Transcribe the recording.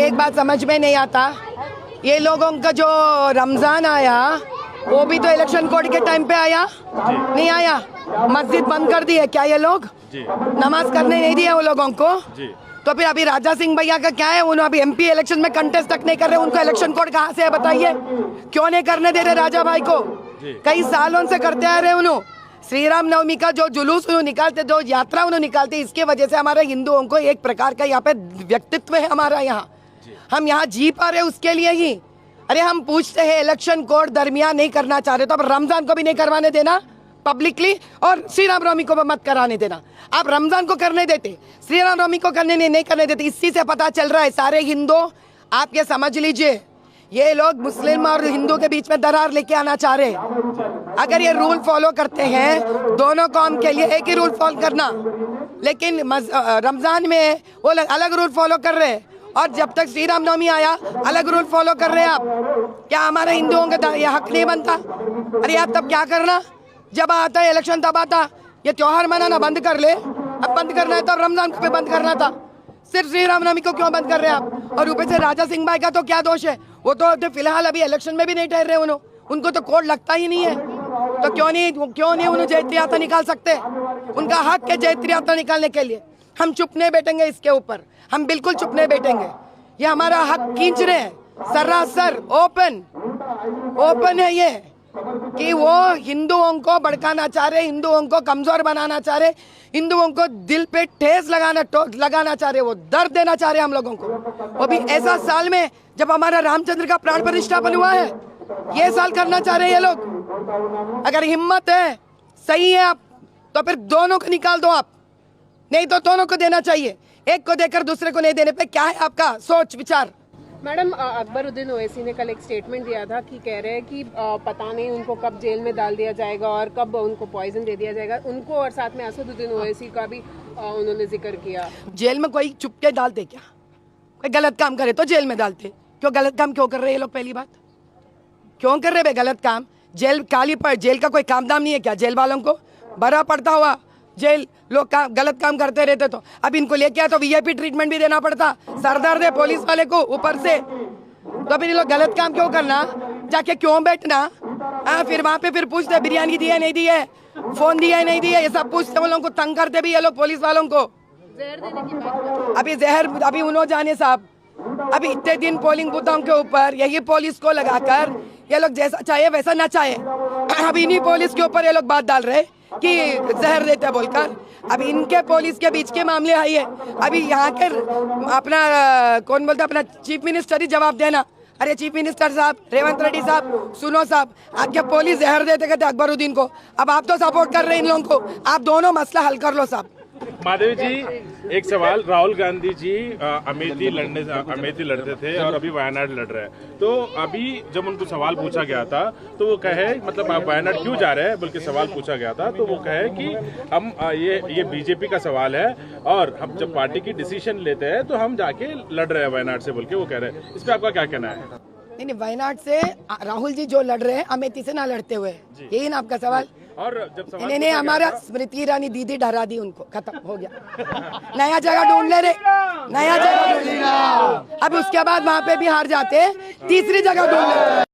एक बात समझ में नहीं आता, ये लोगों का जो रमजान आया वो भी तो इलेक्शन कोड के टाइम पे आया, नहीं आया? मस्जिद बंद कर दी है क्या ये लोग? नमाज करने नहीं दिया वो लोगों को। तो फिर अभी राजा सिंह भैया का क्या है, उन्होंने अभी एमपी इलेक्शन में कंटेस्ट तक नहीं कर रहे, उनको इलेक्शन कोड कहाँ से है बताइए? क्यों नहीं करने दे रहे राजा भाई को? कई सालों से करते आ रहे उन्होंने। श्री राम नवमी का जो जुलूस उन्होंने निकालते, जो यात्रा उन्होंने निकालते, इसके वजह से हमारे हिंदुओं को एक प्रकार का यहाँ पे व्यक्तित्व है हमारा, यहाँ हम यहाँ जी पा रहे उसके लिए ही। अरे हम पूछते हैं इलेक्शन कोड दरमियान नहीं करना चाह रहे तो अब रमजान को भी नहीं करवाने देना पब्लिकली, और श्री राम नवमी को मत कराने देना। आप रमजान को करने देते, श्री राम नवमी को करने नहीं करने देते। इसी से पता चल रहा है सारे हिंदू, आप ये समझ लीजिए, ये लोग मुस्लिम और हिंदू के बीच में दरार लेके आना चाह रहे हैं। अगर ये रूल फॉलो करते हैं दोनों कौम के लिए एक ही रूल फॉलो करना, लेकिन रमजान में वो अलग रूल फॉलो कर रहे हैं, और जब तक श्री राम नवमी आया अलग रूल फॉलो कर रहे हैं आप। क्या हमारे हिंदुओं का ये हक नहीं बनता? अरे आप तब क्या करना, जब आता है इलेक्शन तब आता, ये त्योहार मनाना बंद कर ले। अब बंद करना है तो रमजान को भी बंद करना था, सिर्फ श्री राम नवमी को क्यों बंद कर रहे हैं आप? और ऊपर से राजा सिंह भाई का तो क्या दोष है, वो तो फिलहाल अभी इलेक्शन में भी नहीं ठहर रहे, उनको तो कोड लगता ही नहीं है। तो क्यों नहीं उन्हें जयंती यात्रा निकाल सकते? उनका हक है जयंती यात्रा निकालने के लिए। हम चुप नहीं बैठेंगे इसके ऊपर, हम बिल्कुल चुप नहीं बैठेंगे। ये हमारा हक खींच रहे हैं सरासर, ओपन है ये, कि वो हिंदुओं को भड़काना चाह रहे, हिंदुओं को कमजोर बनाना चाह रहे, हिंदुओं को दिल पे ठेस लगाना चाह रहे, वो दर्द देना चाह रहे हम लोगों को। वो भी ऐसा साल में जब हमारा रामचंद्र का प्राण प्रतिष्ठापन हुआ है, ये साल करना चाह रहे हैं ये लोग। अगर हिम्मत है, सही है आप, तो फिर दोनों को निकाल दो आप, नहीं तो दोनों को देना चाहिए। एक को देकर दूसरे को नहीं देने पे क्या है आपका सोच विचार? मैडम, अकबरुद्दीन ओवैसी ने कल एक स्टेटमेंट दिया था कि कह रहे हैं कि पता नहीं उनको कब जेल में डाल दिया जाएगा और कब उनको पॉइजन दे दिया जाएगा उनको, और साथ में असदुद्दीन ओवैसी का भी उन्होंने जिक्र किया। जेल में कोई चुपके डालते क्या? कोई गलत काम करे तो जेल में डालते, क्यों गलत काम क्यों कर रहे हैं ये लोग? पहली बात क्यों कर रहे गलत काम? जेल काली पर जेल का कोई काम दाम नहीं है क्या? जेल वालों को बड़ा पड़ता हुआ जेल, लोग गलत काम करते रहते तो अब इनको लेके आया तो वीआईपी ट्रीटमेंट भी देना पड़ता, सरदर्द है पुलिस वाले को ऊपर से। तो फिर ये लोग गलत काम क्यों करना, जाके क्यों बैठना? फिर वहां पे फिर पूछते बिरयानी दी है नहीं दी है, फोन दिया है नहीं दिया, ये सब पूछते, वो लोगों को तंग करते भी ये लोग पुलिस वालों को। जहर देने की बात, अभी जहर अभी उन्होंने जाने साहब, अभी इतने दिन पोलिंग बूथों के ऊपर यही पुलिस को लगाकर ये लोग जैसा चाहे वैसा ना चाहे, अभी इन्हीं पुलिस के ऊपर ये लोग बात डाल रहे कि जहर देते बोलकर। अभी इनके पुलिस के बीच के मामले आई है, अभी यहाँ के अपना कौन बोलता, अपना चीफ मिनिस्टर ही जवाब देना। अरे चीफ मिनिस्टर साहब, रेवंत रेड्डी साहब, सुनो साहब, आपके पुलिस जहर देते कहते अकबरुद्दीन को, अब आप तो सपोर्ट कर रहे हैं इन लोगों को, आप दोनों मसला हल कर लो साहब। महादेवी जी, एक सवाल, राहुल गांधी जी अमेठी लड़ते थे और अभी वायनाड लड़ रहे हैं, तो अभी जब उनको सवाल पूछा गया था तो वो कहे, मतलब आप वायनाड क्यों जा रहे हैं, बल्कि सवाल पूछा गया था तो वो कहे कि हम ये बीजेपी का सवाल है और हम जब पार्टी की डिसीजन लेते हैं तो हम जाके लड़ रहे हैं वायनाड से, बोल के वो कह रहे हैं। इस पर आपका क्या कहना है? नहीं, वायनाड से राहुल जी जो लड़ रहे हैं अमेठी से ना लड़ते हुए, यही ना आपका सवाल? और जब सवाल इन्हें हमारा स्मृति ईरानी दीदी डरा दी, उनको खत्म हो गया, नया जगह ढूंढ ले रे, नया जगह ढूंढ ले। अब उसके बाद वहाँ पे भी हार जाते, तीसरी जगह ढूंढ ले।